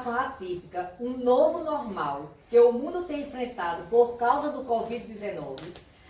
situação atípica, um novo normal que o mundo tem enfrentado por causa do Covid-19,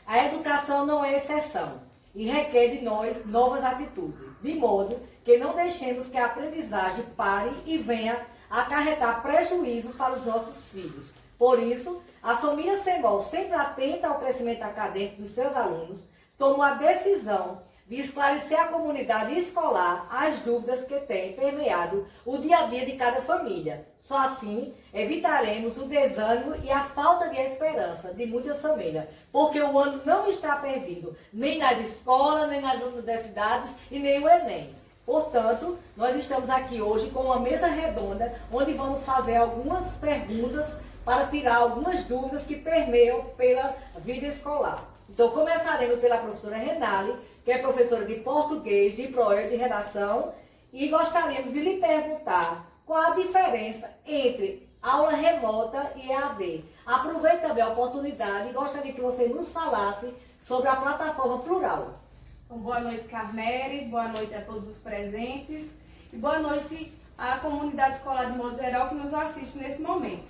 a educação não é exceção e requer de nós novas atitudes, de modo que não deixemos que a aprendizagem pare e venha acarretar prejuízos para os nossos filhos. Por isso, a família SEMOL, sempre atenta ao crescimento acadêmico dos seus alunos, tomou a decisão de esclarecer a comunidade escolar as dúvidas que têm permeado o dia a dia de cada família. Só assim evitaremos o desânimo e a falta de esperança de muitas famílias, porque o ano não está perdido, nem nas escolas, nem nas universidades e nem o Enem. Portanto, nós estamos aqui hoje com uma mesa redonda, onde vamos fazer algumas perguntas para tirar algumas dúvidas que permeiam pela vida escolar. Então, começaremos pela professora Renale, que é professora de português, de proel, de redação, e gostaríamos de lhe perguntar qual a diferença entre aula remota e EAD. Aproveite também a oportunidade e gostaria que você nos falasse sobre a plataforma Plural. Então, boa noite, Carmere, boa noite a todos os presentes e boa noite à comunidade escolar de modo geral que nos assiste nesse momento.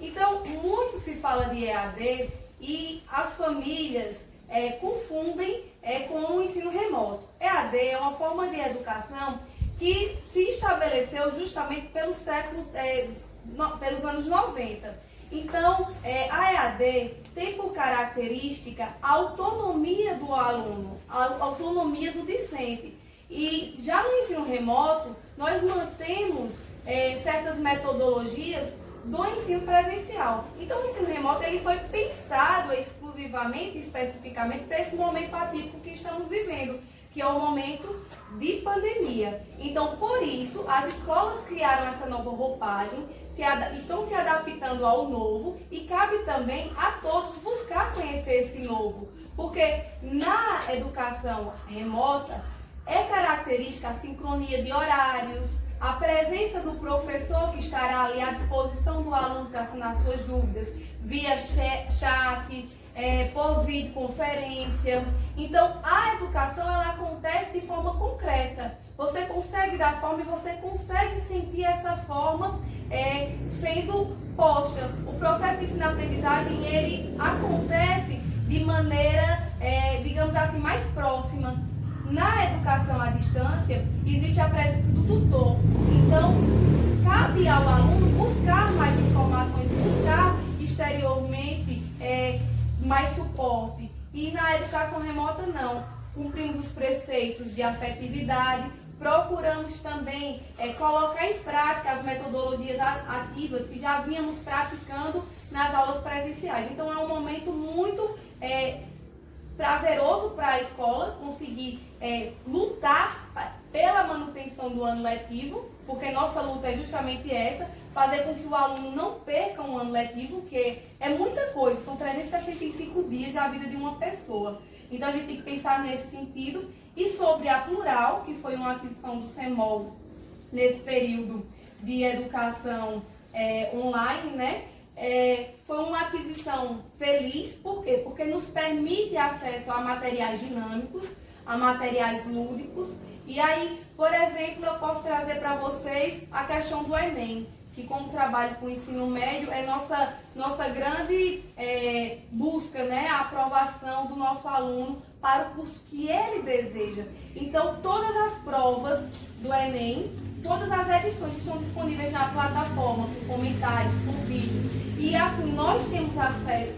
Então, muito se fala de EAD e as famílias confundem com o ensino remoto. EAD é uma forma de educação que se estabeleceu justamente pelos anos 90. Então, a EAD tem por característica a autonomia do aluno, a autonomia do discente. E já no ensino remoto, nós mantemos certas metodologias do ensino presencial. Então, o ensino remoto ele foi pensado exclusivamente, especificamente, para esse momento atípico que estamos vivendo, que é o momento de pandemia. Então, por isso, as escolas criaram essa nova roupagem, estão se adaptando ao novo e cabe também a todos buscar conhecer esse novo, porque na educação remota é característica a sincronia de horários, a presença do professor que estará ali à disposição do aluno para sanar suas dúvidas via chat, por videoconferência. Então, a educação ela acontece de forma concreta. Você consegue dar forma e você consegue sentir essa forma sendo posta. O processo de ensino-aprendizagem ele acontece de maneira, digamos assim, mais próxima. Na educação à distância, existe a presença do tutor. Então, cabe ao aluno buscar mais informações, buscar exteriormente mais suporte. E na educação remota, não. Cumprimos os preceitos de afetividade, procuramos também colocar em prática as metodologias ativas que já vínhamos praticando nas aulas presenciais. Então, é um momento muito prazeroso para a escola conseguir lutar pela manutenção do ano letivo, porque nossa luta é justamente essa, fazer com que o aluno não perca um ano letivo, que é muita coisa, são 365 dias da vida de uma pessoa. Então a gente tem que pensar nesse sentido. E sobre a Plural, que foi uma aquisição do SEMOL nesse período de educação online, né? Foi uma aquisição feliz, por quê? Porque nos permite acesso a materiais dinâmicos, a materiais lúdicos. E aí, por exemplo, eu posso trazer para vocês a questão do Enem, que como trabalho com o ensino médio é nossa grande busca, né? A aprovação do nosso aluno para o curso que ele deseja. Então, todas as provas do Enem, todas as edições estão disponíveis na plataforma, por comentários, por vídeos. E assim, nós temos acesso,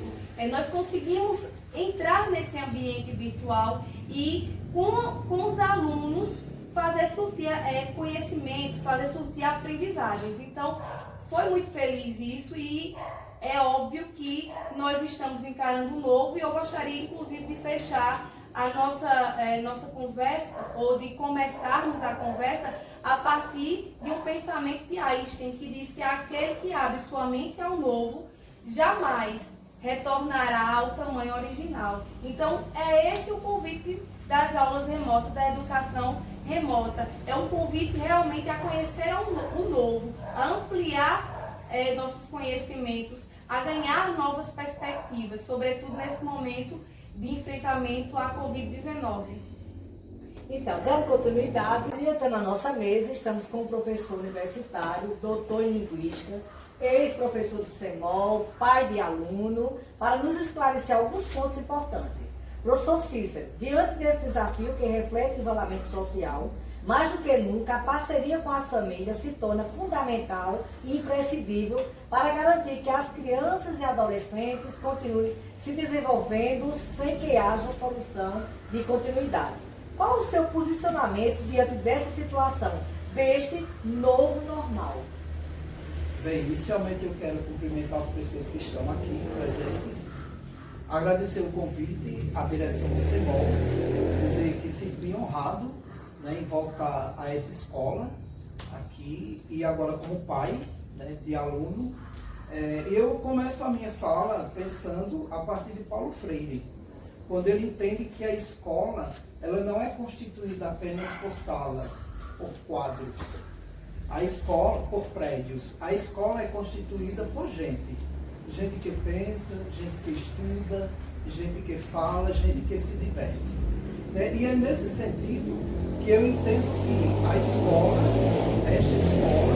nós conseguimos entrar nesse ambiente virtual e com os alunos fazer surtir conhecimentos, fazer surtir aprendizagens. Então, foi muito feliz isso e é óbvio que nós estamos encarando o novo e eu gostaria, inclusive, de fechar a nossa conversa, ou de começarmos a conversa a partir de um pensamento de Einstein, que diz que aquele que abre sua mente ao novo jamais retornará ao tamanho original. Então, é esse o convite das aulas remotas, da educação remota. É um convite realmente a conhecer o novo, a ampliar nossos conhecimentos, a ganhar novas perspectivas, sobretudo nesse momento de enfrentamento à Covid-19. Então, dando continuidade, na nossa mesa estamos com o professor universitário, doutor em Linguística, ex-professor do CEMOL, pai de aluno, para nos esclarecer alguns pontos importantes. Professor Cícero, diante desse desafio que reflete o isolamento social, mais do que nunca, a parceria com as famílias se torna fundamental e imprescindível para garantir que as crianças e adolescentes continuem se desenvolvendo sem que haja solução de continuidade. Qual o seu posicionamento diante desta situação, deste novo normal? Bem, inicialmente eu quero cumprimentar as pessoas que estão aqui presentes, agradecer o convite à direção do CEMOL, dizer que sinto-me honrado, né, em voltar a essa escola aqui e agora como pai, né, de aluno. Eu começo a minha fala pensando a partir de Paulo Freire, quando ele entende que a escola ela não é constituída apenas por salas, por quadros, a escola por prédios. A escola é constituída por gente que pensa, gente que estuda, gente que fala, gente que se diverte. E é nesse sentido que eu entendo que a escola, esta escola,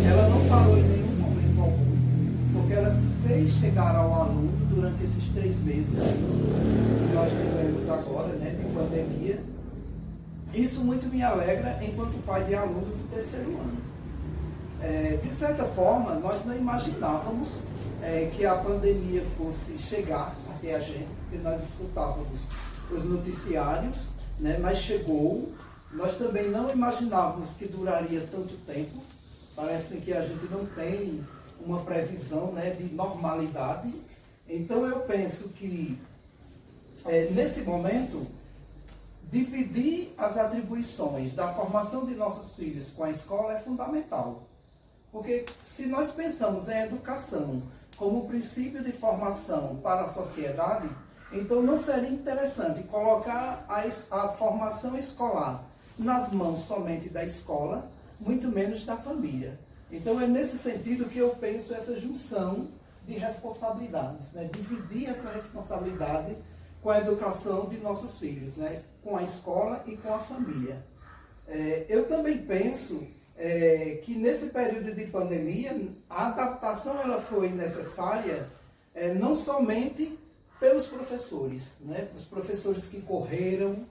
ela não parou em nenhum momento algum, porque ela se fez chegar ao aluno durante esses 3 meses que nós tivemos agora, né, de pandemia. Isso muito me alegra enquanto pai de aluno do 3º ano. De certa forma, nós não imaginávamos que a pandemia fosse chegar até a gente, porque nós escutávamos os noticiários, né, mas chegou. Nós também não imaginávamos que duraria tanto tempo. Parece que a gente não tem uma previsão, né, de normalidade. Então eu penso que nesse momento dividir as atribuições da formação de nossos filhos com a escola é fundamental. Porque se nós pensamos em educação como princípio de formação para a sociedade, então não seria interessante colocar a formação escolar nas mãos somente da escola, muito menos da família. Então é nesse sentido que eu penso essa junção de responsabilidades, né? Dividir essa responsabilidade com a educação de nossos filhos, né? Com a escola e com a família. Eu também penso que nesse período de pandemia, a adaptação ela foi necessária não somente pelos professores, né? Os professores que correram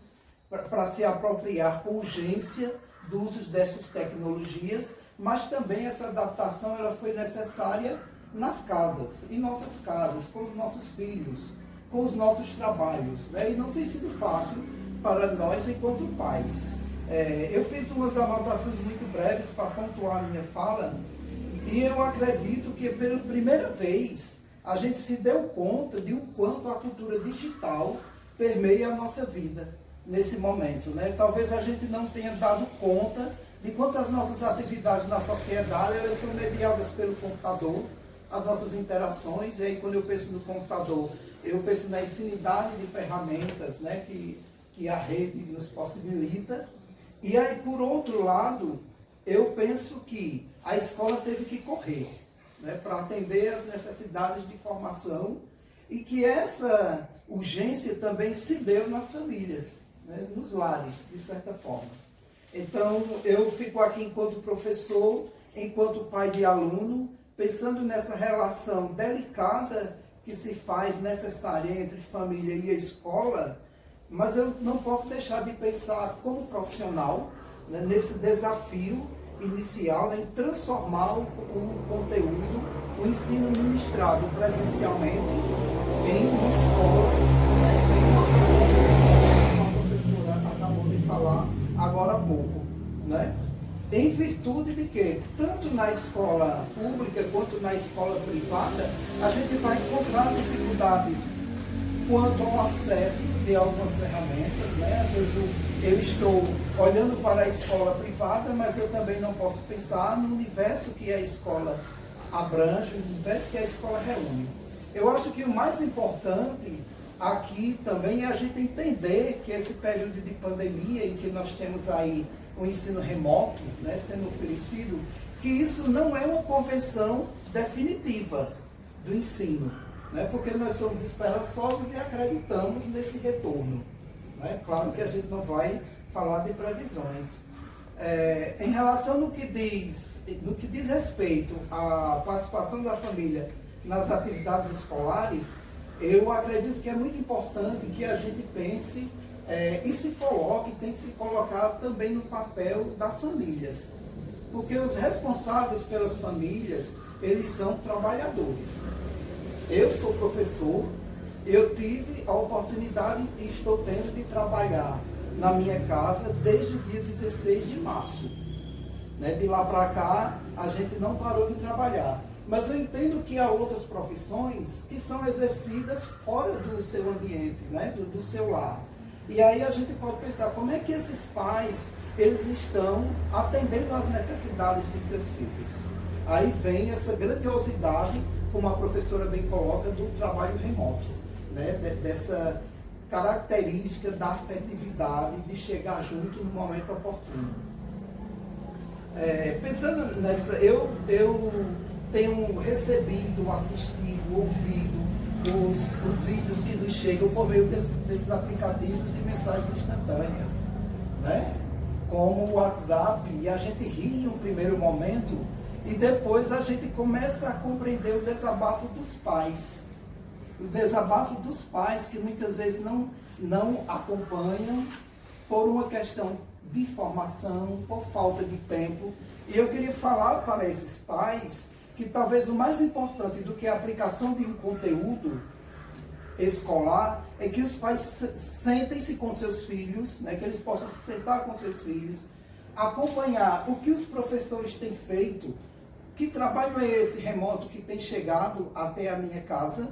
para se apropriar com urgência do uso dessas tecnologias, mas também essa adaptação ela foi necessária nas casas, em nossas casas, com os nossos filhos, com os nossos trabalhos, né? E não tem sido fácil para nós enquanto pais. Eu fiz umas anotações muito breves para pontuar a minha fala, e eu acredito que pela primeira vez a gente se deu conta de o quanto a cultura digital permeia a nossa vida nesse momento, né? Talvez a gente não tenha dado conta de quanto as nossas atividades na sociedade elas são mediadas pelo computador, as nossas interações. E aí quando eu penso no computador, eu penso na infinidade de ferramentas, né, que a rede nos possibilita. E aí, por outro lado, eu penso que a escola teve que correr, né, para atender às necessidades de formação, e que essa urgência também se deu nas famílias, né, nos lares, de certa forma. Então, eu fico aqui enquanto professor, enquanto pai de aluno, pensando nessa relação delicada que se faz necessária entre família e a escola, mas eu não posso deixar de pensar como profissional, né, nesse desafio inicial, né, em transformar o conteúdo, o ensino ministrado presencialmente em uma escola, né, como a professora acabou de falar agora há pouco, né? Em virtude de que, tanto na escola pública quanto na escola privada, a gente vai encontrar dificuldades quanto ao acesso de algumas ferramentas, né? Às vezes eu estou olhando para a escola privada, mas eu também não posso pensar no universo que a escola abrange, o universo que a escola reúne. Eu acho que o mais importante aqui também é a gente entender que esse período de pandemia em que nós temos aí o ensino remoto, né, sendo oferecido, que isso não é uma convenção definitiva do ensino, né, porque nós somos esperançosos e acreditamos nesse retorno. Né? Claro que a gente não vai falar de previsões. Em relação no que diz respeito à participação da família nas atividades escolares, eu acredito que é muito importante que a gente pense e se coloque, tente se colocar também no papel das famílias. Porque os responsáveis pelas famílias, eles são trabalhadores. Eu sou professor, eu tive a oportunidade e estou tendo de trabalhar na minha casa desde o dia 16 de março. De lá para cá, a gente não parou de trabalhar. Mas eu entendo que há outras profissões que são exercidas fora do seu ambiente, do seu lar. E aí a gente pode pensar, como é que esses pais, eles estão atendendo às necessidades de seus filhos? Aí vem essa grandiosidade, como a professora bem coloca, do trabalho remoto, dessa característica da afetividade, de chegar junto no momento oportuno. Pensando nessa, eu tenho recebido, assistido, ouvido os vídeos que nos chegam por meio desses aplicativos de mensagens instantâneas, como o WhatsApp, e a gente ri no primeiro momento e depois a gente começa a compreender o desabafo dos pais. O desabafo dos pais que muitas vezes não acompanham por uma questão de formação, por falta de tempo. E eu queria falar para esses pais que talvez o mais importante do que a aplicação de um conteúdo escolar é que os pais sentem-se com seus filhos, que eles possam se sentar com seus filhos, acompanhar o que os professores têm feito, que trabalho é esse remoto que tem chegado até a minha casa,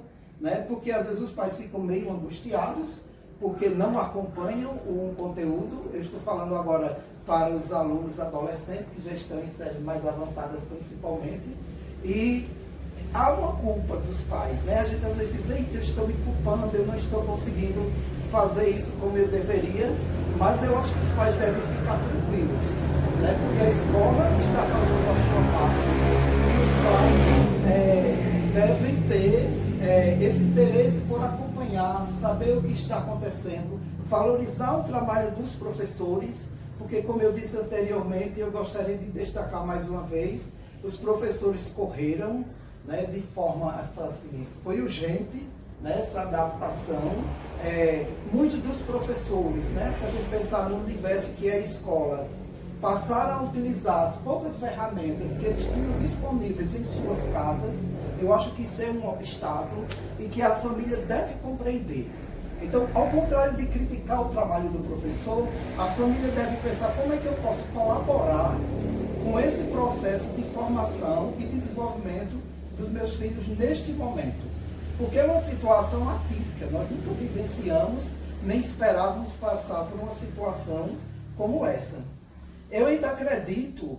porque às vezes os pais ficam meio angustiados, porque não acompanham o conteúdo. Eu estou falando agora para os alunos adolescentes que já estão em séries mais avançadas principalmente, e há uma culpa dos pais, A gente às vezes diz, eita, eu estou me culpando, eu não estou conseguindo fazer isso como eu deveria, mas eu acho que os pais devem ficar tranquilos, porque a escola está fazendo a sua parte, e os pais devem ter esse interesse por acompanhar, saber o que está acontecendo, valorizar o trabalho dos professores, porque como eu disse anteriormente, eu gostaria de destacar mais uma vez, os professores correram, de forma assim, foi urgente, essa adaptação. Muitos dos professores, se a gente pensar no universo que é a escola, passaram a utilizar as poucas ferramentas que eles tinham disponíveis em suas casas. Eu acho que isso é um obstáculo e que a família deve compreender. Então, ao contrário de criticar o trabalho do professor, a família deve pensar como é que eu posso colaborar com esse processo de formação e desenvolvimento dos meus filhos neste momento. Porque é uma situação atípica, nós nunca vivenciamos, nem esperávamos passar por uma situação como essa. Eu ainda acredito,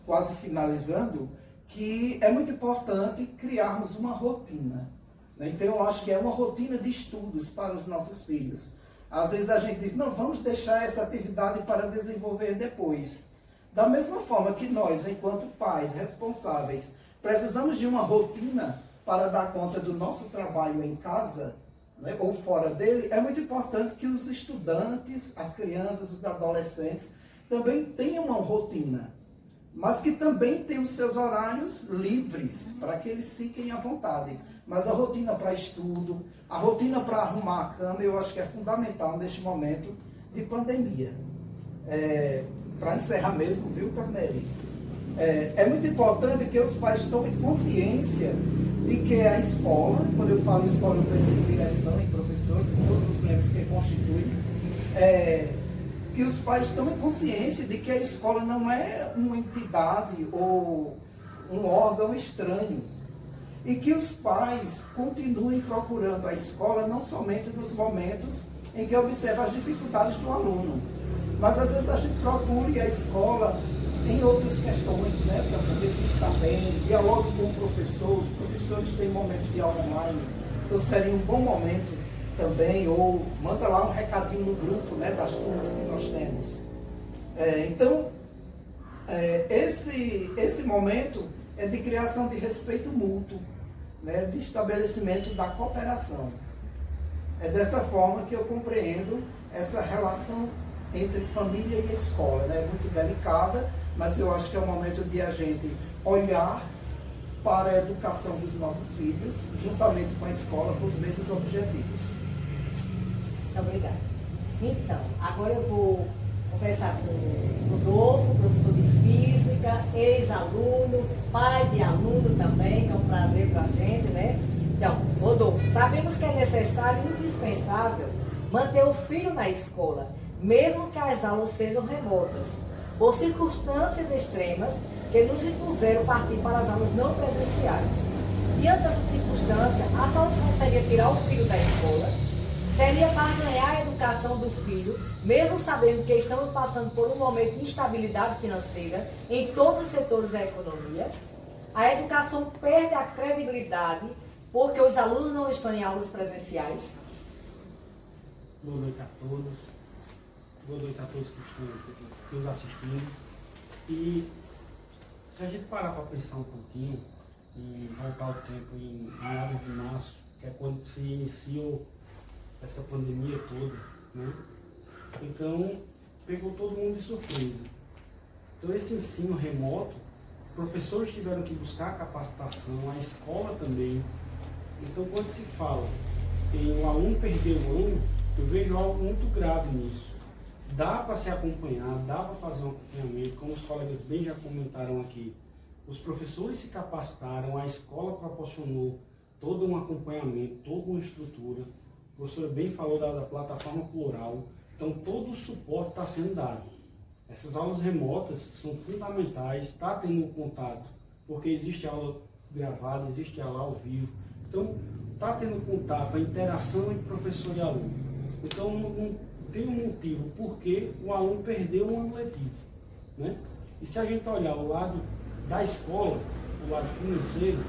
quase finalizando, que é muito importante criarmos uma rotina. Então eu acho que é uma rotina de estudos para os nossos filhos. Às vezes a gente diz, não, vamos deixar essa atividade para desenvolver depois. Da mesma forma que nós, enquanto pais responsáveis, precisamos de uma rotina para dar conta do nosso trabalho em casa, ou fora dele, é muito importante que os estudantes, as crianças, os adolescentes, também tenham uma rotina, mas que também tenham os seus horários livres, para que eles fiquem à vontade. Mas a rotina para estudo, a rotina para arrumar a cama, eu acho que é fundamental neste momento de pandemia. Para encerrar mesmo, viu, Carnelli? É muito importante que os pais tomem consciência de que a escola, quando eu falo escola, eu penso em direção, em professores, em todos os membros que constituem, que os pais tomem consciência de que a escola não é uma entidade ou um órgão estranho. E que os pais continuem procurando a escola não somente nos momentos em que observa as dificuldades do aluno, mas às vezes a gente procure a escola em outras questões, para saber se está bem, dialogue com o professor. Os professores têm momentos de aula online, então seria um bom momento também, ou manda lá um recadinho no grupo, das turmas que nós temos. Esse momento é de criação de respeito mútuo, de estabelecimento da cooperação. É dessa forma que eu compreendo essa relação entre família e escola, né? Muito delicada, mas eu acho que é o momento de a gente olhar para a educação dos nossos filhos, juntamente com a escola, com os mesmos objetivos. Muito obrigada. Então, agora eu vou conversar com o Rodolfo, professor de física, ex-aluno, pai de aluno também, que é um prazer para a gente, né? Então, Rodolfo, sabemos que é necessário e indispensável manter o filho na escola, mesmo que as aulas sejam remotas, por circunstâncias extremas que nos impuseram partir para as aulas não presenciais. Diante dessa circunstância, a solução seria tirar o filho da escola, seria para ganhar a educação do filho, mesmo sabendo que estamos passando por um momento de instabilidade financeira em todos os setores da economia. A educação perde a credibilidade porque os alunos não estão em aulas presenciais. Boa noite a todos. Boa noite a todos que estão nos assistindo. E se a gente parar para pensar um pouquinho e voltar o tempo em meados de março, que é quando se iniciou essa pandemia toda, né? Então, pegou todo mundo de surpresa. Então, esse ensino remoto, professores tiveram que buscar capacitação, a escola também. Então, quando se fala em um aluno perder o ano, eu vejo algo muito grave nisso. Dá para se acompanhar, dá para fazer um acompanhamento, como os colegas bem já comentaram aqui. Os professores se capacitaram, a escola proporcionou todo um acompanhamento, toda uma estrutura. O professor bem falou da plataforma plural, então todo o suporte está sendo dado. Essas aulas remotas são fundamentais, está tendo contato, porque existe aula gravada, existe aula ao vivo. Então, está tendo contato, a interação entre professor e aluno. Então, não tem um motivo porque o aluno perdeu um ano letivo, né? E se a gente olhar o lado da escola, o lado financeiro,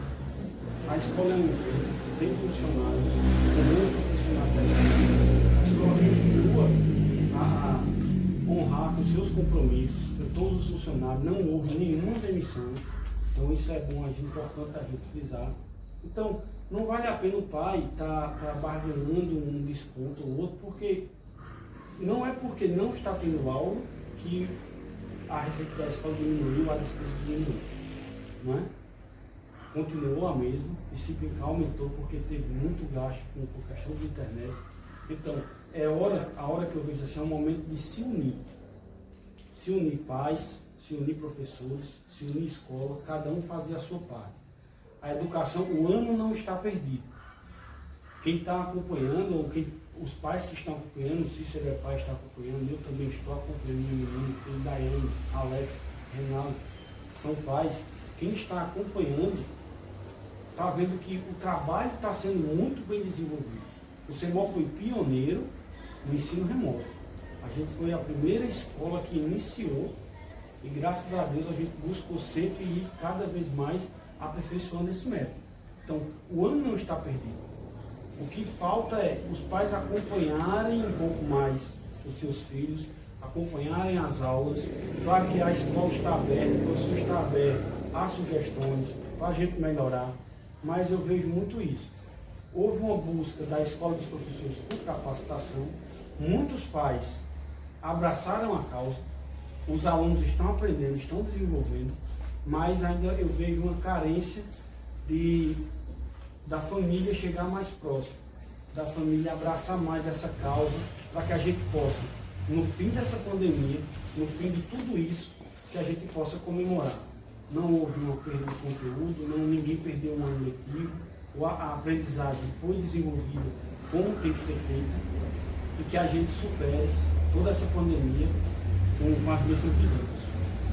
a escola é uma empresa, tem funcionários, eu sou funcionário da escola, a escola continua a honrar com seus compromissos, com todos os funcionários, não houve nenhuma demissão, então isso é bom, é importante a gente frisar. Então, não vale a pena o pai estar barganhando um desconto ou outro, porque não é porque não está tendo aula que a receita da escola diminuiu, a despesa diminuiu, não é? Continuou a mesma e se brincar aumentou porque teve muito gasto com questão de internet. Então, a hora que eu vejo assim, é um momento de se unir pais, se unir professores, se unir escola, cada um fazer a sua parte. A educação, o ano não está perdido. Quem está acompanhando, ou os pais que estão acompanhando, se Cícero é pai, está acompanhando, eu também estou acompanhando minha menina, tem Daiane, Alex, Renato, são pais. Quem está acompanhando está vendo que o trabalho está sendo muito bem desenvolvido. O CEMOL foi pioneiro no ensino remoto. A gente foi a primeira escola que iniciou e graças a Deus a gente buscou sempre ir cada vez mais aperfeiçoando esse método. Então, o ano não está perdido. O que falta é os pais acompanharem um pouco mais os seus filhos, acompanharem as aulas. Claro que a escola está aberta, o professor está aberto, há sugestões para a gente melhorar, mas eu vejo muito isso. Houve uma busca da escola dos professores por capacitação, muitos pais abraçaram a causa, os alunos estão aprendendo, estão desenvolvendo, mas ainda eu vejo uma carência da família chegar mais próximo, da família abraçar mais essa causa, para que a gente possa, no fim dessa pandemia, no fim de tudo isso, que a gente possa comemorar. Não houve uma perda de conteúdo, ninguém perdeu um ano letivo, a aprendizagem foi desenvolvida como tem que ser feita e que a gente supere toda essa pandemia com as bênçãos de Deus.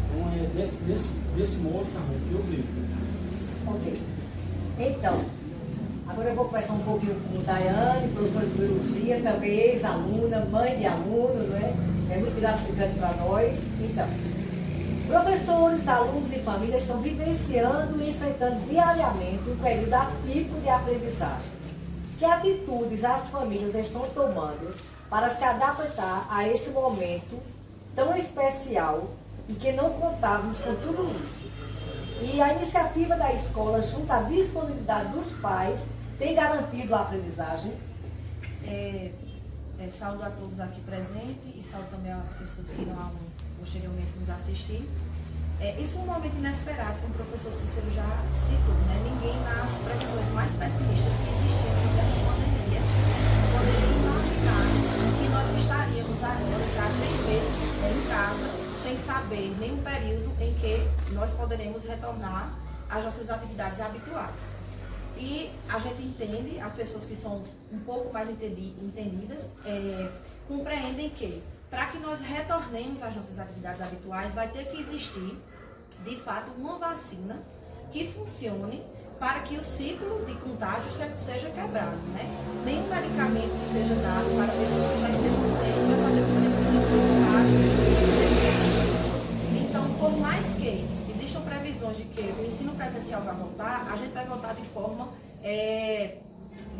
Então é desse modo, Carmen, que eu vejo. Ok. Então, agora eu vou conversar um pouquinho com Daiane, professora de biologia, também ex-aluna, mãe de aluno, não é? É muito gratificante para nós. Então, professores, alunos e famílias estão vivenciando e enfrentando diariamente um período atípico de aprendizagem. Que atitudes as famílias estão tomando para se adaptar a este momento tão especial e que não contávamos com tudo isso? E a iniciativa da escola, junto à disponibilidade dos pais, tem garantido a aprendizagem? Saúdo a todos aqui presentes e saúdo também as pessoas que irão posteriormente nos assistir. Isso é um momento inesperado, como o professor Cícero já citou, né? Ninguém nas previsões mais pessimistas que existiam sobre essa pandemia poderia imaginar que nós estaríamos agora já 3 meses em casa, sem saber nenhum período em que nós poderemos retornar às nossas atividades habituais. E a gente entende, as pessoas que são um pouco mais entendidas, compreendem que para que nós retornemos às nossas atividades habituais, vai ter que existir, de fato, uma vacina que funcione para que o ciclo de contágio seja quebrado, né? Nenhum medicamento que seja dado para pessoas que já estejam doentes vai fazer com que esse ciclo de contágio seja quebrado. Então, por mais que existam previsões de que o ensino presencial vai voltar, a gente vai voltar de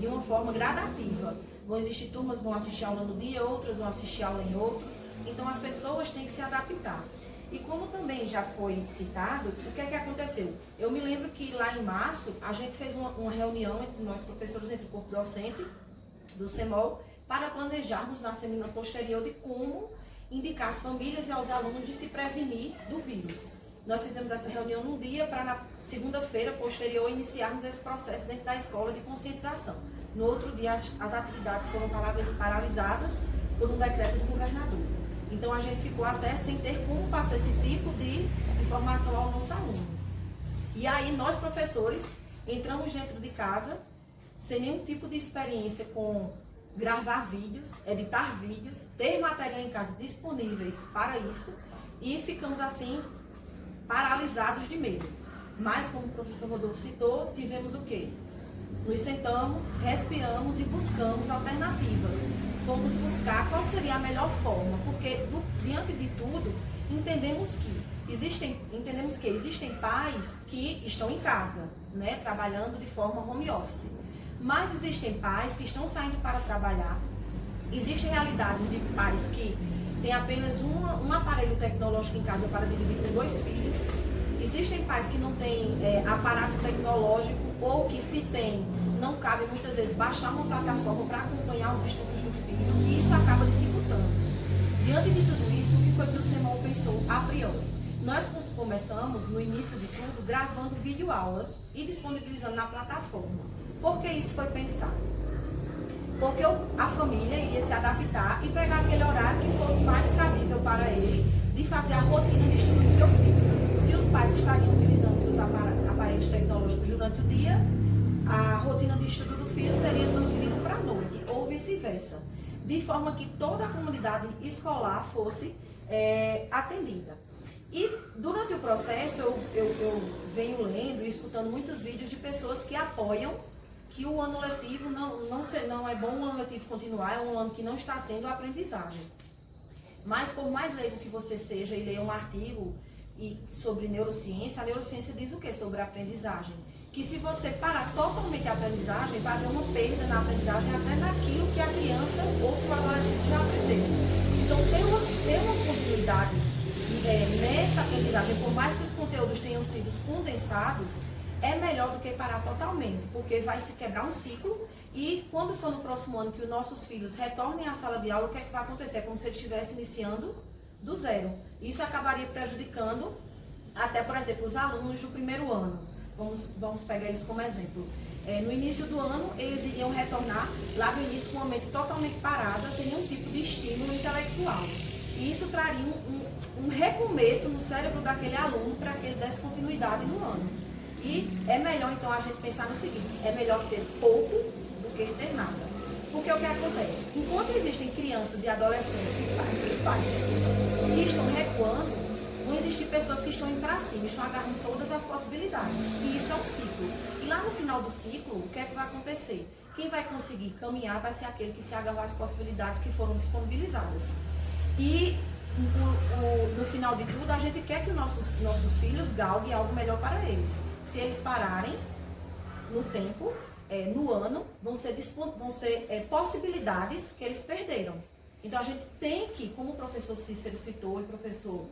uma forma gradativa. Vão existir turmas que vão assistir aula no dia, outras vão assistir aula em outros. Então, as pessoas têm que se adaptar. E como também já foi citado, o que é que aconteceu? Eu me lembro que lá em março, a gente fez uma reunião entre nós professores, entre o corpo docente do CEMOL, para planejarmos na semana posterior de como indicar às famílias e aos alunos de se prevenir do vírus. Nós fizemos essa reunião num dia para na segunda-feira posterior iniciarmos esse processo dentro da escola de conscientização. No outro dia as atividades foram paralisadas por um decreto do governador. Então a gente ficou até sem ter como passar esse tipo de informação ao nosso aluno. E aí nós professores entramos dentro de casa sem nenhum tipo de experiência com gravar vídeos, editar vídeos, ter material em casa disponíveis para isso e ficamos assim paralisados de medo. Mas, como o professor Rodolfo citou, tivemos o quê? Nos sentamos, respiramos e buscamos alternativas. Fomos buscar qual seria a melhor forma, porque diante de tudo, entendemos que existem pais que estão em casa, né, trabalhando de forma home office. Mas existem pais que estão saindo para trabalhar. Existem realidades de pais que têm apenas um aparelho tecnológico em casa para dividir com 2 filhos. Existem pais que não têm aparato tecnológico ou que se tem, não cabe muitas vezes baixar uma plataforma para acompanhar os estudos do filho e isso acaba dificultando. Diante de tudo isso, o que foi que o CEMOL pensou a priori? Nós começamos, no início de tudo, gravando videoaulas e disponibilizando na plataforma. Por que isso foi pensado? Porque a família iria se adaptar e pegar aquele horário que fosse mais cabível para ele de fazer a rotina de estudo do seu filho. Se os pais estariam utilizando seus aparelhos tecnológicos durante o dia, a rotina de estudo do filho seria transferida para a noite, ou vice-versa, de forma que toda a comunidade escolar fosse atendida. E durante o processo eu venho lendo e escutando muitos vídeos de pessoas que apoiam que o ano letivo não é bom o ano letivo continuar, é um ano que não está tendo aprendizagem. Mas por mais leigo que você seja e leia um artigo sobre neurociência, a neurociência diz o que sobre a aprendizagem? Que se você parar totalmente a aprendizagem, vai haver uma perda na aprendizagem até daquilo que a criança ou que o adolescente já aprendeu. Então ter uma continuidade nessa aprendizagem, por mais que os conteúdos tenham sido condensados, é melhor do que parar totalmente, porque vai se quebrar um ciclo e quando for no próximo ano que os nossos filhos retornem à sala de aula, o que é que vai acontecer? É como se eles estivessem iniciando do zero. Isso acabaria prejudicando até, por exemplo, os alunos do primeiro ano. Vamos pegar eles como exemplo. No início do ano, eles iriam retornar lá no início com a mente totalmente parada, sem nenhum tipo de estímulo intelectual. E isso traria um recomeço no cérebro daquele aluno para que ele desse continuidade no ano. E é melhor, então, a gente pensar no seguinte, é melhor ter pouco do que ter nada. Porque o que acontece? Enquanto existem crianças e adolescentes que estão recuando, vão existir pessoas que estão indo para cima, estão agarrando todas as possibilidades. E isso é um ciclo. E lá no final do ciclo, o que é que vai acontecer? Quem vai conseguir caminhar vai ser aquele que se agarrou às possibilidades que foram disponibilizadas. E no final de tudo, a gente quer que os nossos filhos galguem algo melhor para eles. Se eles pararem no tempo, no ano, vão ser possibilidades que eles perderam. Então a gente tem que, como o professor Cícero citou e o professor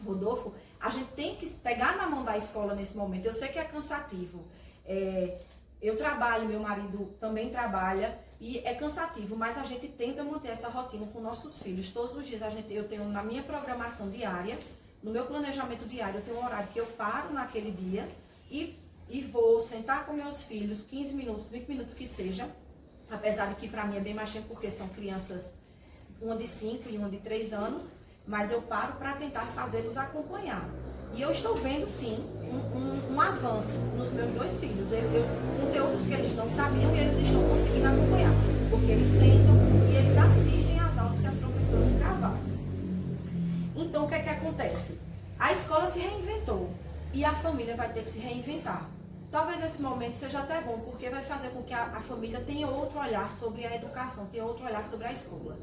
Rodolfo, a gente tem que pegar na mão da escola nesse momento. Eu sei que é cansativo. Eu trabalho, meu marido também trabalha e é cansativo, mas a gente tenta manter essa rotina com nossos filhos. Todos os dias eu tenho na minha programação diária, no meu planejamento diário, eu tenho um horário que eu paro naquele dia e vou sentar com meus filhos 15 minutos, 20 minutos que seja, apesar de que para mim é bem mais tempo porque são crianças, uma de 5 e uma de 3 anos, mas eu paro para tentar fazê-los acompanhar. E eu estou vendo, sim, um avanço nos meus 2 filhos. Conteúdos que eles não sabiam e eles estão conseguindo acompanhar. Porque eles sentam e eles assistem às aulas que as professoras gravaram. Então, o que é que acontece? A escola se reinventou e a família vai ter que se reinventar. Talvez esse momento seja até bom, porque vai fazer com que a família tenha outro olhar sobre a educação, tenha outro olhar sobre a escola.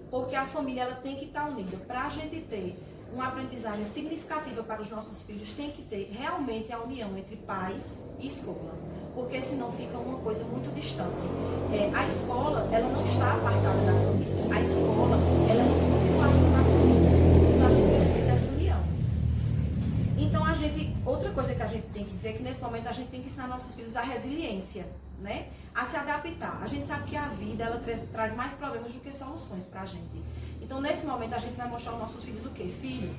Porque a família ela tem que estar unida. Para a gente ter uma aprendizagem significativa para os nossos filhos, tem que ter realmente a união entre pais e escola, porque senão fica uma coisa muito distante. A escola, ela não está apartada da família, a escola, ela é uma continuação da família, então a gente precisa dessa união. Então outra coisa que a gente tem que ver é que nesse momento a gente tem que ensinar nossos filhos a resiliência, né? A se adaptar. A gente sabe que a vida, ela traz mais problemas do que soluções para a gente. Então, nesse momento, a gente vai mostrar aos nossos filhos o quê? Filho,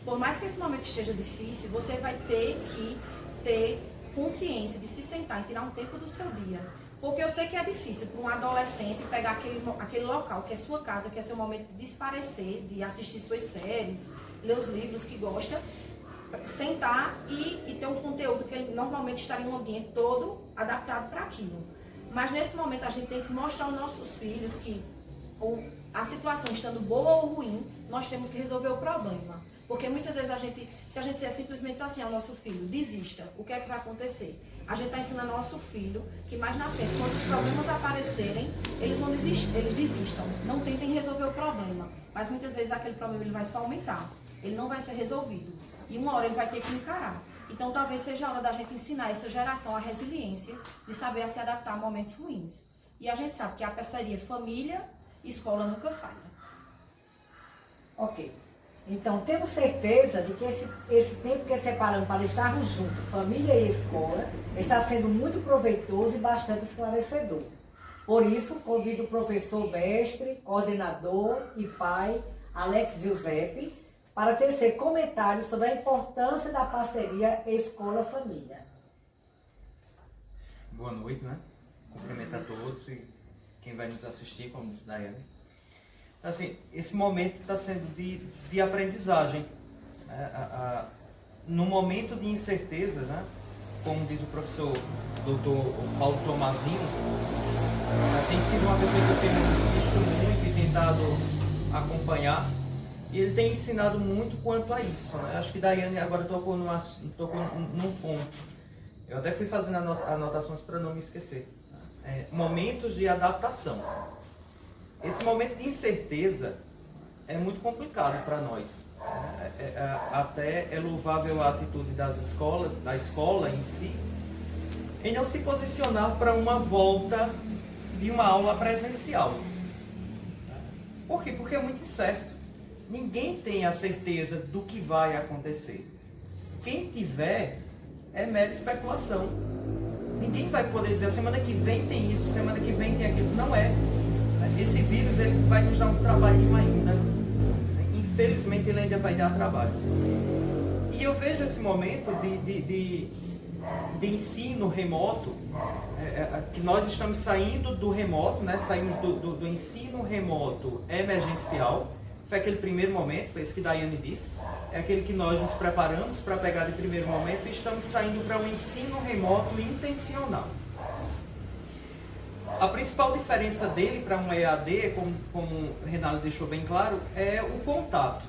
por mais que esse momento esteja difícil, você vai ter que ter consciência de se sentar e tirar um tempo do seu dia. Porque eu sei que é difícil para um adolescente pegar aquele local, que é sua casa, que é seu momento de espairecer, de assistir suas séries, ler os livros que gosta, sentar e ter um conteúdo que ele normalmente estaria em um ambiente todo adaptado para aquilo. Mas, nesse momento, a gente tem que mostrar aos nossos filhos que a situação estando boa ou ruim, nós temos que resolver o problema. Porque muitas vezes se a gente disser simplesmente assim ao nosso filho, desista, o que é que vai acontecer? A gente está ensinando ao nosso filho que mais na frente, quando os problemas aparecerem, eles desistam. Não tentem resolver o problema. Mas muitas vezes aquele problema ele vai só aumentar. Ele não vai ser resolvido. E uma hora ele vai ter que encarar. Então talvez seja a hora da gente ensinar essa geração a resiliência de saber se adaptar a momentos ruins. E a gente sabe que a parceria família escola nunca falha. Ok. Então, temos certeza de que esse tempo que separamos para estarmos juntos, família e escola, está sendo muito proveitoso e bastante esclarecedor. Por isso, convido o professor mestre, coordenador e pai, Alex Giuseppe, para tecer comentários sobre a importância da parceria escola-família. Boa noite, né? Cumprimento a todos e quem vai nos assistir, como disse Daiane. Assim, esse momento está sendo de aprendizagem. No momento de incerteza, né? Como diz o professor doutor Paulo Tomazinho, tem sido uma pessoa que eu tenho visto muito e tentado acompanhar, e ele tem ensinado muito quanto a isso, né? Acho que Daiane agora tocou num ponto. Eu até fui fazendo anotações para não me esquecer. Momentos de adaptação. Esse momento de incerteza é muito complicado para nós. Até é louvável a atitude da escola em si, em não se posicionar para uma volta de uma aula presencial. Por quê? Porque é muito incerto. Ninguém tem a certeza do que vai acontecer. Quem tiver é mera especulação. Ninguém vai poder dizer, a semana que vem tem isso, semana que vem tem aquilo. Não é. Esse vírus ele vai nos dar um trabalhinho ainda. Infelizmente ele ainda vai dar trabalho. E eu vejo esse momento de ensino remoto, que nós estamos saindo do remoto, né? Saímos do ensino remoto emergencial. Foi aquele primeiro momento, foi isso que Daiane disse. É aquele que nós nos preparamos para pegar de primeiro momento e estamos saindo para um ensino remoto intencional. A principal diferença dele para um EAD, como o Renato deixou bem claro, é o contato.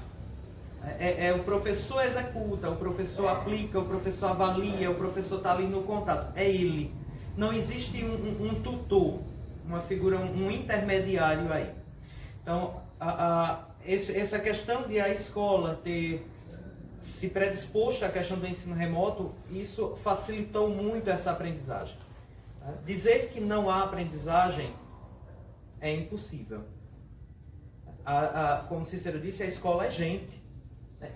O professor executa, o professor aplica, o professor avalia, o professor está ali no contato. É ele. Não existe um tutor, uma figura, um intermediário aí. Então, essa questão de a escola ter se predisposto à questão do ensino remoto, isso facilitou muito essa aprendizagem. Dizer que não há aprendizagem é impossível. Como Cícero disse, a escola é gente.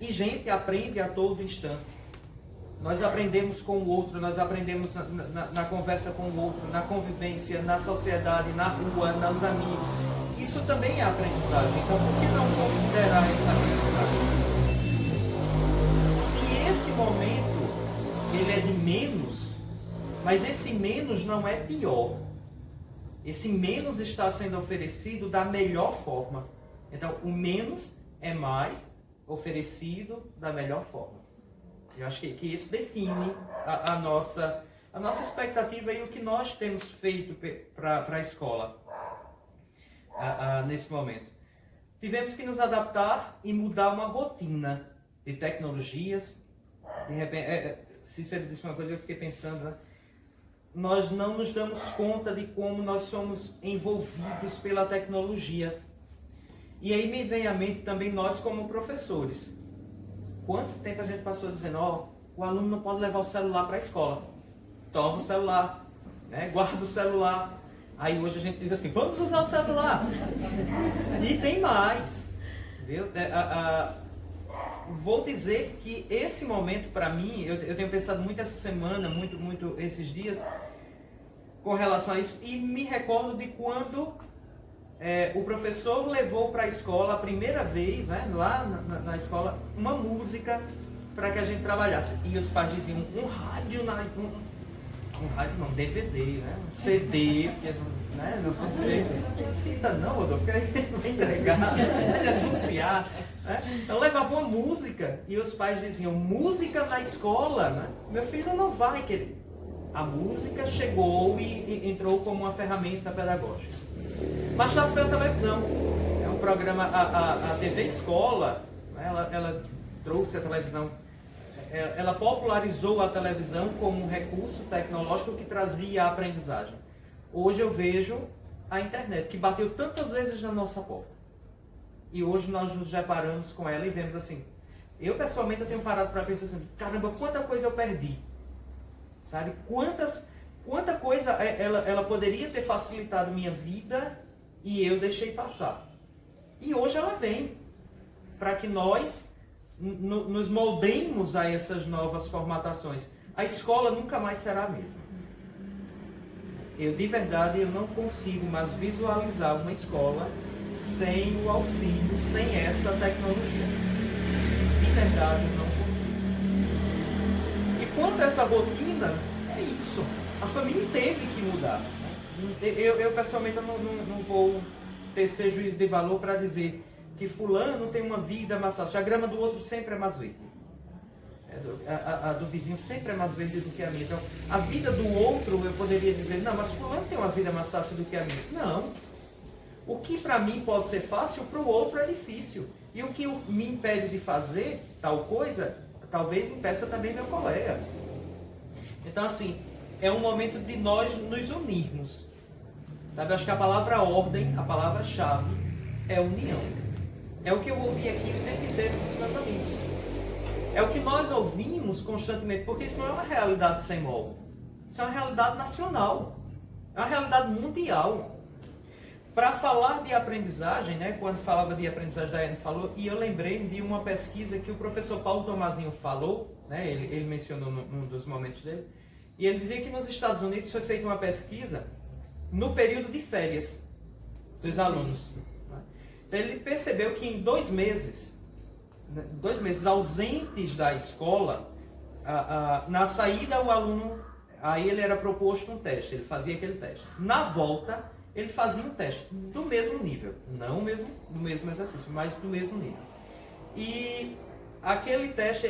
E gente aprende a todo instante. Nós aprendemos com o outro, nós aprendemos na conversa com o outro, na convivência, na sociedade, na rua, nos amigos. Isso também é aprendizagem. Então, por que não considerar essa aprendizagem? Se esse momento ele é de menos, mas esse menos não é pior. Esse menos está sendo oferecido da melhor forma. Então, o menos é mais oferecido da melhor forma. Eu acho que isso define a nossa expectativa e o que nós temos feito para a escola nesse momento. Tivemos que nos adaptar e mudar uma rotina de tecnologias. De repente, Cícero disse uma coisa e eu fiquei pensando, né? Nós não nos damos conta de como nós somos envolvidos pela tecnologia. E aí me vem à mente também nós como professores. Quanto tempo a gente passou dizendo, o aluno não pode levar o celular para a escola. Toma o celular, né? Guarda o celular. Aí hoje a gente diz assim, vamos usar o celular. E tem mais. Viu? Vou dizer que esse momento para mim, eu tenho pensado muito essa semana, muito esses dias, com relação a isso. E me recordo de quando o professor levou para a escola a primeira vez, né, lá na escola, uma música para que a gente trabalhasse. E os pais diziam, um rádio não, DVD, né, um CD, porque né, não pode ser fita não, Rodolfo, que aí vai entregar, vai denunciar. Né? Então levava uma música e os pais diziam, música na escola, né? Meu filho não vai querer. A música chegou e entrou como uma ferramenta pedagógica. Mais tarde foi a televisão. É um programa, a TV Escola, né? ela trouxe a televisão, ela popularizou a televisão como um recurso tecnológico que trazia a aprendizagem. Hoje eu vejo a internet, que bateu tantas vezes na nossa porta. E hoje nós nos deparamos com ela e vemos assim. Eu pessoalmente tenho parado para pensar assim, caramba, quanta coisa eu perdi. Sabe? Quanta coisa ela poderia ter facilitado minha vida e eu deixei passar. E hoje ela vem para que nós nos moldemos a essas novas formatações. A escola nunca mais será a mesma. De verdade, eu não consigo mais visualizar uma escola sem o auxílio, sem essa tecnologia. De verdade, eu não consigo. E quanto a essa rotina, é isso. A família teve que mudar. Eu pessoalmente, não vou tecer juízo de valor para dizer que fulano tem uma vida mais fácil. A grama do outro sempre é mais verde. A do vizinho sempre é mais verde do que a minha. Então, a vida do outro, eu poderia dizer, não, mas fulano tem uma vida mais fácil do que a minha. Não. O que para mim pode ser fácil, para o outro é difícil. E o que me impede de fazer tal coisa, talvez impeça também meu colega. Então, assim, é um momento de nós nos unirmos. Sabe, acho que a palavra ordem, a palavra-chave, é união. É o que eu ouvi aqui o tempo inteiro dos meus amigos. É o que nós ouvimos constantemente, porque isso não é uma realidade sem molde. Isso é uma realidade nacional. É uma realidade mundial. Para falar de aprendizagem, né, quando falava de aprendizagem, a Daiane falou, e eu lembrei de uma pesquisa que o professor Paulo Tomazinho falou, né, ele mencionou num dos momentos dele, e ele dizia que nos Estados Unidos foi feita uma pesquisa no período de férias dos alunos. Né? Então ele percebeu que em 2 meses ausentes da escola, na saída o aluno, aí ele era proposto um teste, ele fazia aquele teste. Na volta, ele fazia um teste do mesmo nível, não do mesmo exercício, mas do mesmo nível. E aquele teste,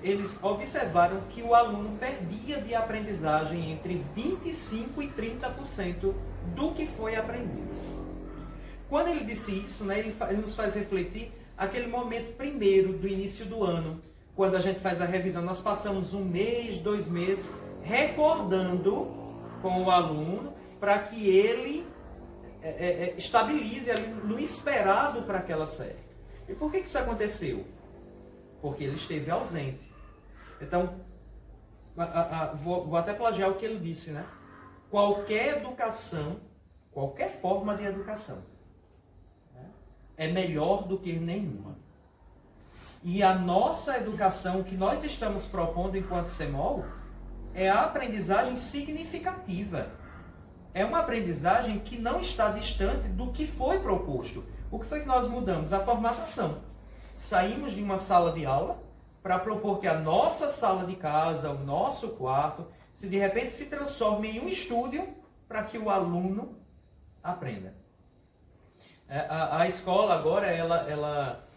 eles observaram que o aluno perdia de aprendizagem entre 25% e 30% do que foi aprendido. Quando ele disse isso, né, ele nos faz refletir aquele momento primeiro do início do ano, quando a gente faz a revisão. Nós passamos 1 mês, 2 meses, recordando com o aluno, para que ele estabilize ali no esperado para aquela série. E por que isso aconteceu? Porque ele esteve ausente. Então, vou até plagiar o que ele disse, né? Qualquer educação, qualquer forma de educação, né, é melhor do que nenhuma. E a nossa educação, que nós estamos propondo enquanto CEMOL, é a aprendizagem significativa. É uma aprendizagem que não está distante do que foi proposto. O que foi que nós mudamos? A formatação. Saímos de uma sala de aula para propor que a nossa sala de casa, o nosso quarto, se de repente se transforme em um estúdio para que o aluno aprenda. A escola agora, ela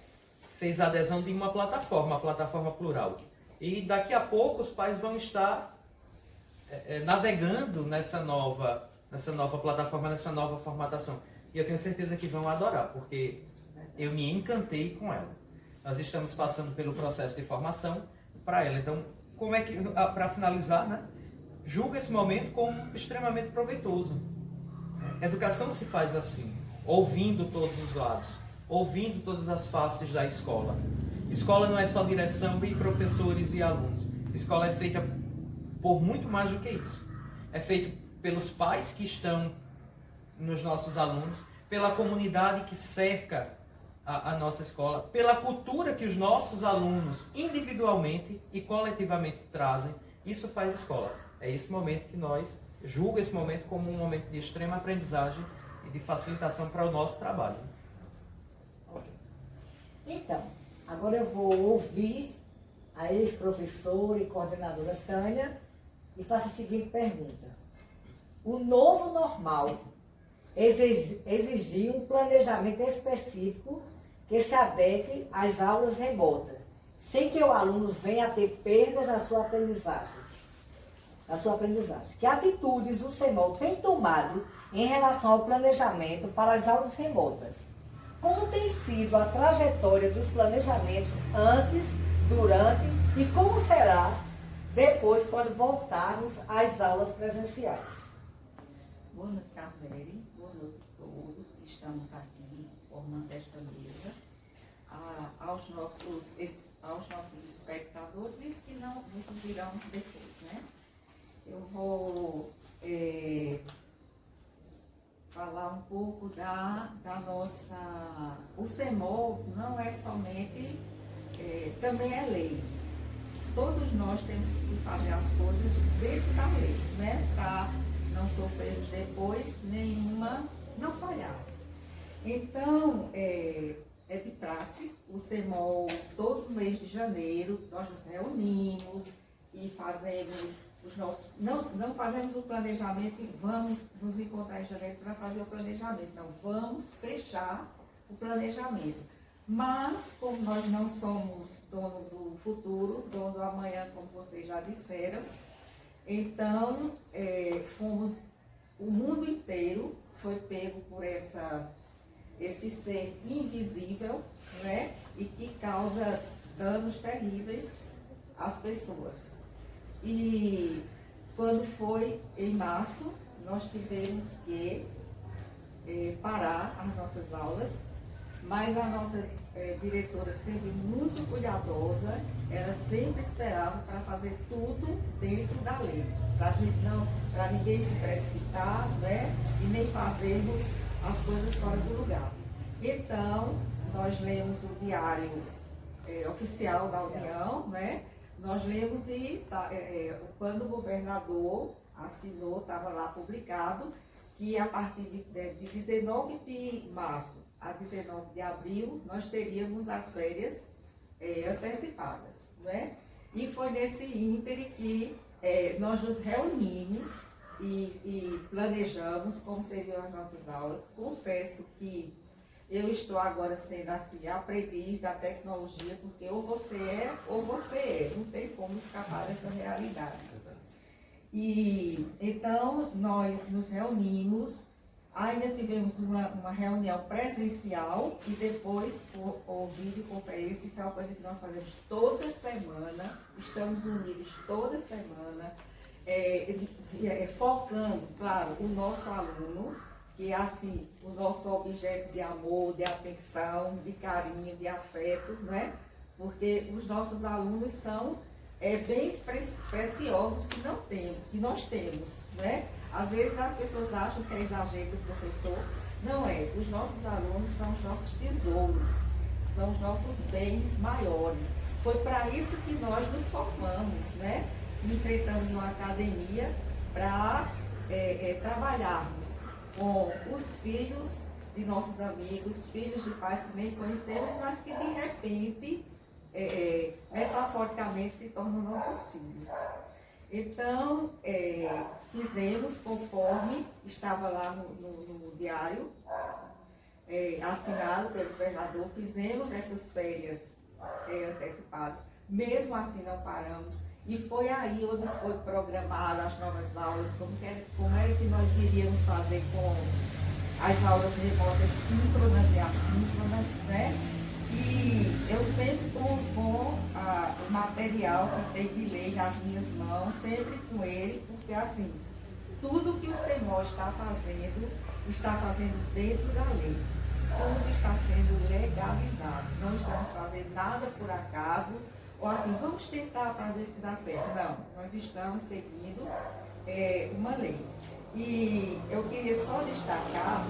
fez a adesão de uma plataforma, a plataforma plural. E daqui a pouco os pais vão estar navegando nessa nova plataforma, nessa nova formatação. E eu tenho certeza que vão adorar, porque eu me encantei com ela. Nós estamos passando pelo processo de formação para ela. Então, como é que, para finalizar, né, julgo esse momento como extremamente proveitoso. Educação se faz assim, ouvindo todos os lados, ouvindo todas as faces da escola. Escola não é só direção e professores e alunos. Escola é feita por muito mais do que isso. É feito pelos pais que estão nos nossos alunos, pela comunidade que cerca a nossa escola, pela cultura que os nossos alunos individualmente e coletivamente trazem. Isso faz escola. É esse momento que nós julgamos esse momento como um momento de extrema aprendizagem e de facilitação para o nosso trabalho. Okay. Então, agora eu vou ouvir a ex-professora e coordenadora Tânia e faço a seguinte pergunta. O novo normal exigiu um planejamento específico que se adeque às aulas remotas, sem que o aluno venha a ter perdas na sua aprendizagem. Que atitudes o CEMOL tem tomado em relação ao planejamento para as aulas remotas? Como tem sido a trajetória dos planejamentos antes, durante e como será depois quando voltarmos às aulas presenciais? Boa noite, Carmele. Boa noite a todos que estamos aqui formando esta mesa, aos nossos espectadores e os que não nos virão depois, né? Eu vou falar um pouco da nossa... O CEMOL não é somente... também é lei. Todos nós temos que fazer as coisas dentro da lei, né? Para não sofrermos depois nenhuma, não falharmos. Então, é de praxis, o CEMOL, todo mês de janeiro, nós nos reunimos e fazemos os nossos... Não fazemos o planejamento e vamos nos encontrar em janeiro para fazer o planejamento. Não, vamos fechar o planejamento. Mas, como nós não somos dono do futuro, dono do amanhã, como vocês já disseram, então, o mundo inteiro foi pego por esse ser invisível, né? E que causa danos terríveis às pessoas. E quando foi em março, nós tivemos que parar as nossas aulas, mas a nossa diretora, sempre muito cuidadosa, ela sempre esperava para fazer tudo dentro da lei, para ninguém se precipitar, né? E nem fazermos as coisas fora do lugar. Então, nós lemos o diário oficial da União, né? Nós lemos e quando o governador assinou, estava lá publicado, que a partir de 19 de março a 19 de abril, nós teríamos as férias antecipadas, né? E foi nesse íntere que nós nos reunimos e planejamos como seriam as nossas aulas. Confesso que eu estou agora sendo assim, aprendiz da tecnologia, porque ou você é, não tem como escapar dessa realidade. E então nós nos reunimos, ainda tivemos uma reunião presencial e depois por videoconferência. Isso é uma coisa que nós fazemos toda semana, estamos unidos toda semana, focando, claro, o nosso aluno, que é assim, o nosso objeto de amor, de atenção, de carinho, de afeto, não é? Porque os nossos alunos são bens preciosos que nós temos, não é? Às vezes as pessoas acham que é exagero do professor. Não é. Os nossos alunos são os nossos tesouros. são os nossos bens maiores. Foi para isso que nós nos formamos, né? E enfrentamos uma academia para trabalharmos com os filhos de nossos amigos, filhos de pais que nem conhecemos, mas que de repente, metaforicamente, se tornam nossos filhos. Então, fizemos conforme estava lá no diário, assinado pelo governador, fizemos essas férias antecipadas, mesmo assim não paramos, e foi aí onde foi programada as novas aulas, como é que nós iríamos fazer com as aulas remotas síncronas e assíncronas, né? E eu sempre com o material que tem de lei nas minhas mãos, sempre com ele, porque assim, tudo que o CEMOL está fazendo dentro da lei. Tudo está sendo legalizado. Não estamos fazendo nada por acaso, ou assim, vamos tentar para ver se dá certo. Não, nós estamos seguindo uma lei. E eu queria só destacar,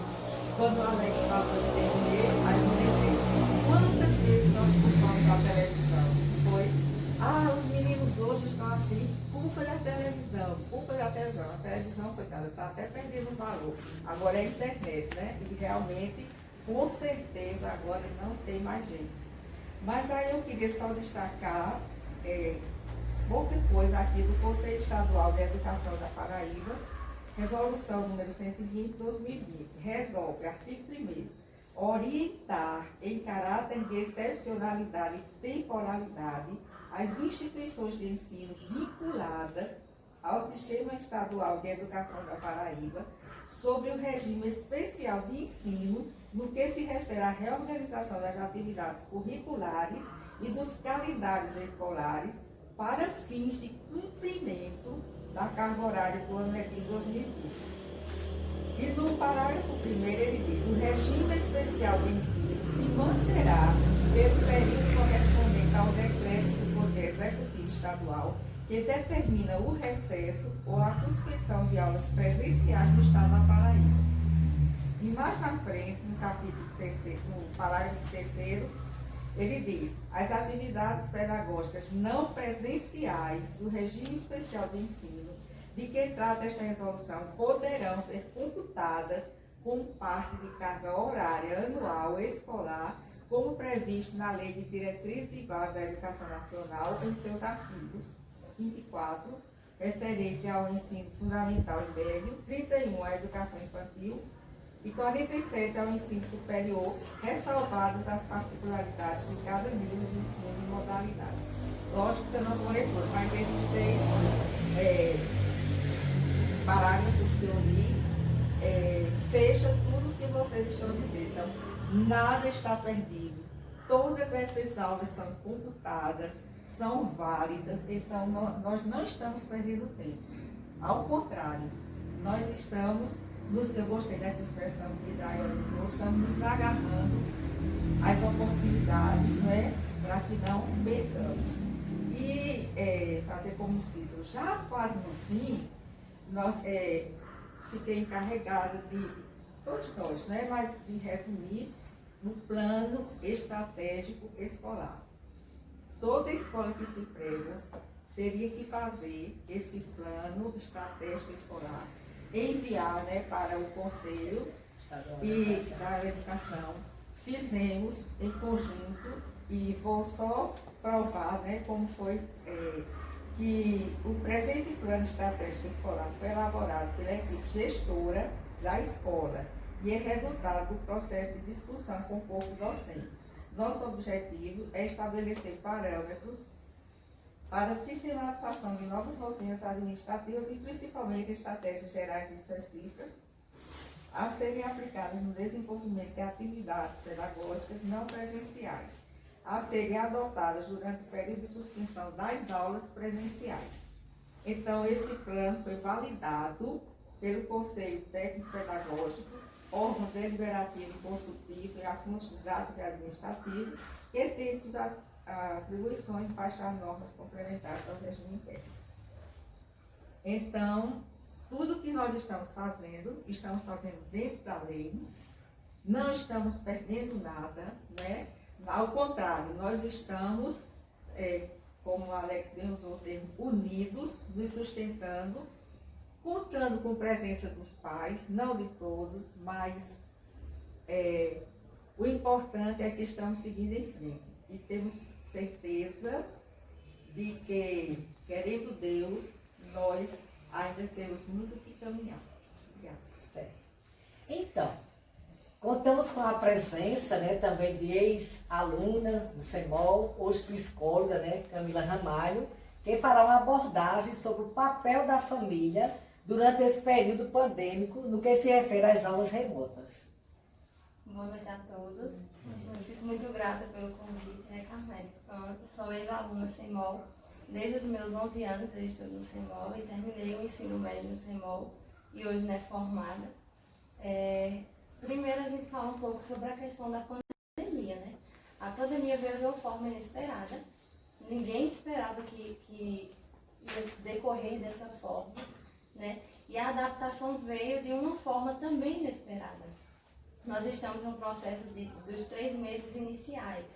quando o Alex falou de TV, aí eu lembrei, quantas vezes nós culpamos a televisão? Foi, os meninos hoje estão assim, culpa da televisão, culpa da televisão. A televisão, coitada, está até perdendo valor. Agora é a internet, né? E realmente, com certeza, agora não tem mais jeito. Mas aí eu queria só destacar pouca coisa aqui do Conselho Estadual de Educação da Paraíba, Resolução número 120, 2020, resolve, artigo 1º, orientar em caráter de excepcionalidade e temporalidade as instituições de ensino vinculadas ao Sistema Estadual de Educação da Paraíba sobre o regime especial de ensino no que se refere à reorganização das atividades curriculares e dos calendários escolares para fins de cumprimento da carga horária do ano letivo 2020. E no parágrafo 1º ele diz: o regime especial de ensino se manterá pelo período correspondente ao decreto do Poder Executivo Estadual que determina o recesso ou a suspensão de aulas presenciais no Estado da Paraíba. E mais na frente, no capítulo 3º, no parágrafo 3º, ele diz: as atividades pedagógicas não presenciais do regime especial de ensino de que trata esta resolução poderão ser computadas como parte de carga horária anual escolar, como previsto na Lei de Diretrizes e Bases da Educação Nacional, em seus artigos 24, referente ao ensino fundamental e médio, 31 à educação infantil e 47 ao ensino superior, ressalvadas as particularidades de cada nível de ensino e modalidade. Lógico que eu não vou ler tudo, mas esses 3 parágrafos que eu li fecham tudo o que vocês estão dizendo. Então, nada está perdido. Todas essas aulas são computadas, são válidas, então nós não estamos perdendo tempo. Ao contrário, nós estamos, eu gostei dessa expressão que Daiane usou, estamos nos agarrando às oportunidades, né, para que não percamos. E fazer como Cícero, já quase no fim, fiquei encarregada de, todos nós, né, mas de resumir no plano estratégico escolar. Toda escola que se preza teria que fazer esse plano estratégico escolar, enviar, né, para o Conselho da Educação. Fizemos em conjunto e vou só provar, né, como foi que o presente plano estratégico escolar foi elaborado pela equipe gestora da escola e é resultado do processo de discussão com o corpo docente. Nosso objetivo é estabelecer parâmetros para a sistematização de novas rotinas administrativas e principalmente estratégias gerais e específicas a serem aplicadas no desenvolvimento de atividades pedagógicas não presenciais, a serem adotadas durante o período de suspensão das aulas presenciais. Então, esse plano foi validado pelo Conselho Técnico Pedagógico, órgão deliberativo e consultivo em assuntos de dados e administrativos, que tem suas atribuições de baixar normas complementares ao regime interno. Então, tudo que nós estamos fazendo dentro da lei, não estamos perdendo nada, né? Ao contrário, nós estamos, como o Alex bem usou o termo, unidos, nos sustentando, contando com a presença dos pais, não de todos, mas o importante é que estamos seguindo em frente. E temos certeza de que, querendo Deus, nós ainda temos muito que caminhar. Obrigada. Certo. Então, contamos com a presença, né, também de ex-aluna do CEMOL, hoje psicóloga, né, Camila Ramalho, que fará uma abordagem sobre o papel da família durante esse período pandêmico no que se refere às aulas remotas. Boa noite a todos. Eu fico muito grata pelo convite, né, Carmélia? Eu sou ex-aluna CEMOL. Desde os meus 11 anos eu estudo no CEMOL e terminei o ensino médio no CEMOL e hoje, né, formada. Primeiro a gente fala um pouco sobre a questão da pandemia, né? A pandemia veio de uma forma inesperada. Ninguém esperava que ia decorrer dessa forma, né? E a adaptação veio de uma forma também inesperada. Nós estamos no processo dos 3 meses iniciais.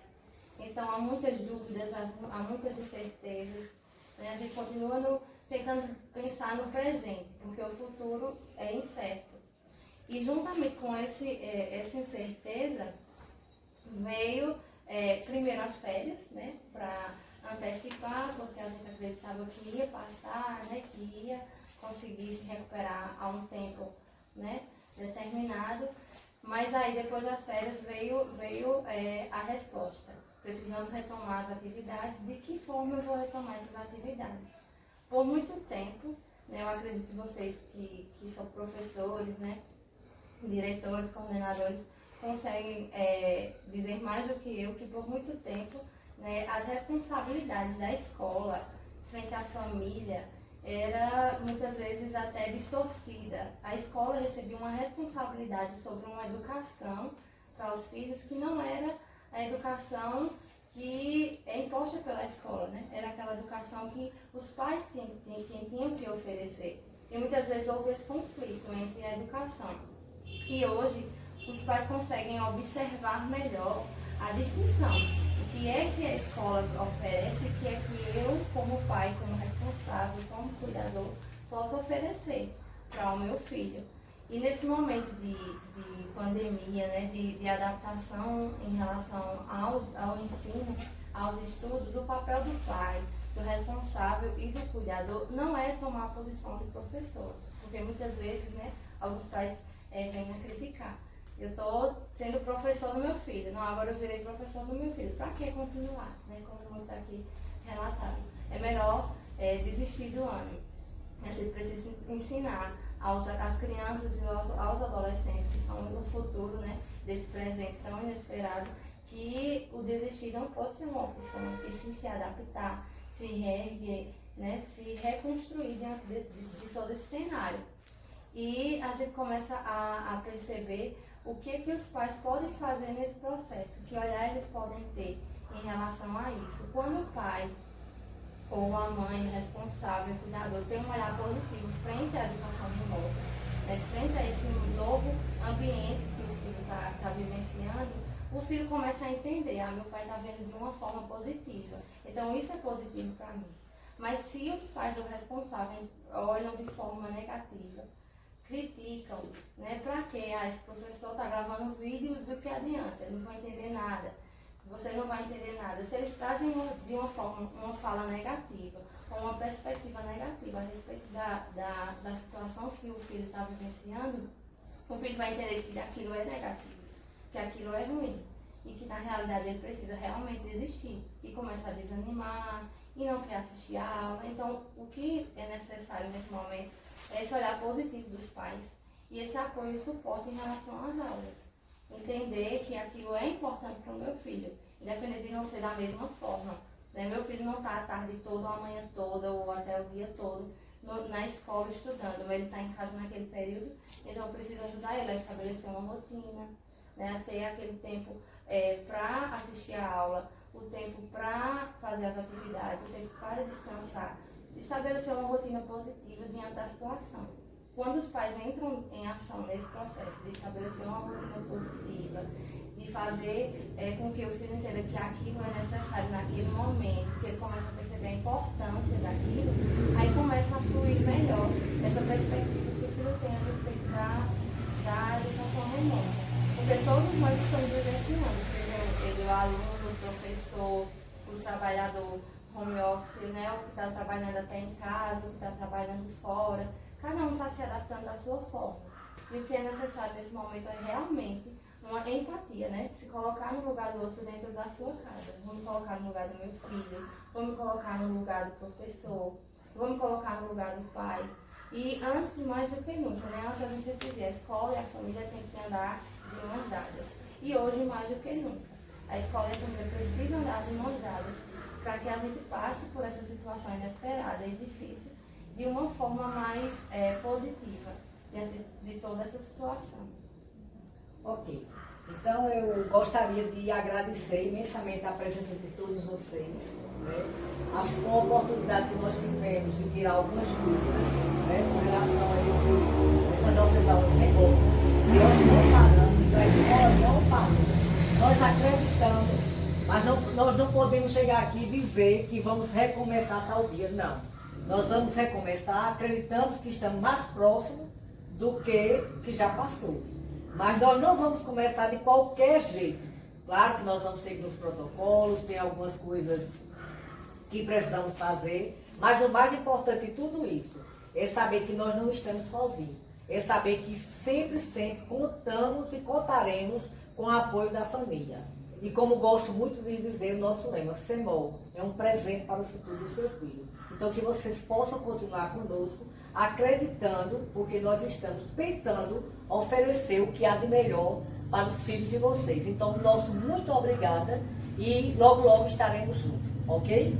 Então, há muitas dúvidas, há muitas incertezas. Né? A gente continua tentando pensar no presente, porque o futuro é incerto. E, juntamente com essa incerteza, veio primeiro as férias, né? Para antecipar, porque a gente acreditava que ia passar, né? Que ia conseguir se recuperar a um tempo, né, determinado. Mas aí, depois das férias, veio a resposta. Precisamos retomar as atividades. De que forma eu vou retomar essas atividades? Por muito tempo, né, eu acredito que vocês que são professores, né, diretores, coordenadores, conseguem dizer mais do que eu, que por muito tempo, né, as responsabilidades da escola frente à família era muitas vezes até distorcida. A escola recebia uma responsabilidade sobre uma educação para os filhos que não era a educação que é imposta pela escola, né? Era aquela educação que os pais tinham que oferecer. E muitas vezes houve esse conflito entre a educação. E hoje os pais conseguem observar melhor a distinção. O que é que a escola oferece, o que é que eu, como pai, como responsável, como cuidador, posso oferecer para o meu filho. E nesse momento de pandemia, né, de adaptação em relação ao ensino, aos estudos, o papel do pai, do responsável e do cuidador não é tomar a posição de professor. Porque muitas vezes, né, alguns pais vêm a criticar. Eu estou sendo professor do meu filho, não, agora eu virei professor do meu filho. Para que continuar? Né? Como muitos aqui relataram. É melhor desistir do ano. A gente precisa ensinar às crianças e aos adolescentes, que são o futuro, né, desse presente tão inesperado, que o desistir não pode ser uma opção, e sim se adaptar, se reerguer, né, se reconstruir diante de todo esse cenário. E a gente começa a perceber o que os pais podem fazer nesse processo, que olhar eles podem ter em relação a isso. Quando o pai ou a mãe responsável, cuidador, tem um olhar positivo frente à educação remota, né, frente a esse novo ambiente que o filho está vivenciando, o filho começa a entender, meu pai está vendo de uma forma positiva, então isso é positivo para mim. Mas se os pais ou responsáveis olham de forma negativa, criticam, né, para que esse professor está gravando vídeo, do que adianta, ele não vai entender nada. Você não vai entender nada. Se eles trazem de uma forma, uma fala negativa, ou uma perspectiva negativa a respeito da situação que o filho está vivenciando, o filho vai entender que aquilo é negativo, que aquilo é ruim, e que na realidade ele precisa realmente desistir, e começa a desanimar, e não quer assistir a aula. Então, o que é necessário nesse momento é esse olhar positivo dos pais, e esse apoio e suporte em relação às aulas. Entender que aquilo é importante para o meu filho, independente de não ser da mesma forma. Né? Meu filho não está a tarde toda, ou a manhã toda, ou até o dia todo na escola estudando, mas ele está em casa naquele período, então eu preciso ajudar ele a estabelecer uma rotina, né? A ter aquele tempo para assistir a aula, o tempo para fazer as atividades, o tempo para descansar, estabelecer uma rotina positiva diante da situação. quando os pais entram em ação nesse processo de estabelecer uma rotina positiva, de fazer com que o filho entenda que aquilo é necessário naquele momento, que ele começa a perceber a importância daquilo, aí começa a fluir melhor essa perspectiva que o filho tem a respeito da educação remota. Porque todos nós estamos vivenciando, seja ele o aluno, o professor, o trabalhador home office, né, o que está trabalhando até em casa, o que está trabalhando fora. Cada um está se adaptando da sua forma. E o que é necessário nesse momento é realmente uma empatia, né? Se colocar no lugar do outro dentro da sua casa. Vou me colocar no lugar do meu filho, vou me colocar no lugar do professor, vou me colocar no lugar do pai. E antes, mais do que nunca, né? Antes a gente sempre dizia, a escola e a família têm que andar de mãos dadas. E hoje, mais do que nunca, a escola e a família precisam andar de mãos dadas para que a gente passe por essa situação inesperada e difícil de uma forma mais positiva diante de toda essa situação. Ok. Então eu gostaria de agradecer imensamente a presença de todos vocês. Né? Acho que foi uma oportunidade que nós tivemos de tirar algumas dúvidas, né, com relação a essas nossas aulas remotas. E nós não paramos, a escola não parou. Nós acreditamos, mas nós não podemos chegar aqui e dizer que vamos recomeçar tal dia, não. Nós vamos recomeçar, acreditamos que estamos mais próximos do que já passou. Mas nós não vamos começar de qualquer jeito. Claro que nós vamos seguir os protocolos, tem algumas coisas que precisamos fazer, mas o mais importante de tudo isso é saber que nós não estamos sozinhos. É saber que sempre contamos e contaremos com o apoio da família. E como gosto muito de dizer, o nosso lema, CEMOL, é um presente para o futuro do seu filho. Então que vocês possam continuar conosco, acreditando, porque nós estamos tentando oferecer o que há de melhor para os filhos de vocês. Então, nosso muito obrigada e logo estaremos juntos, ok?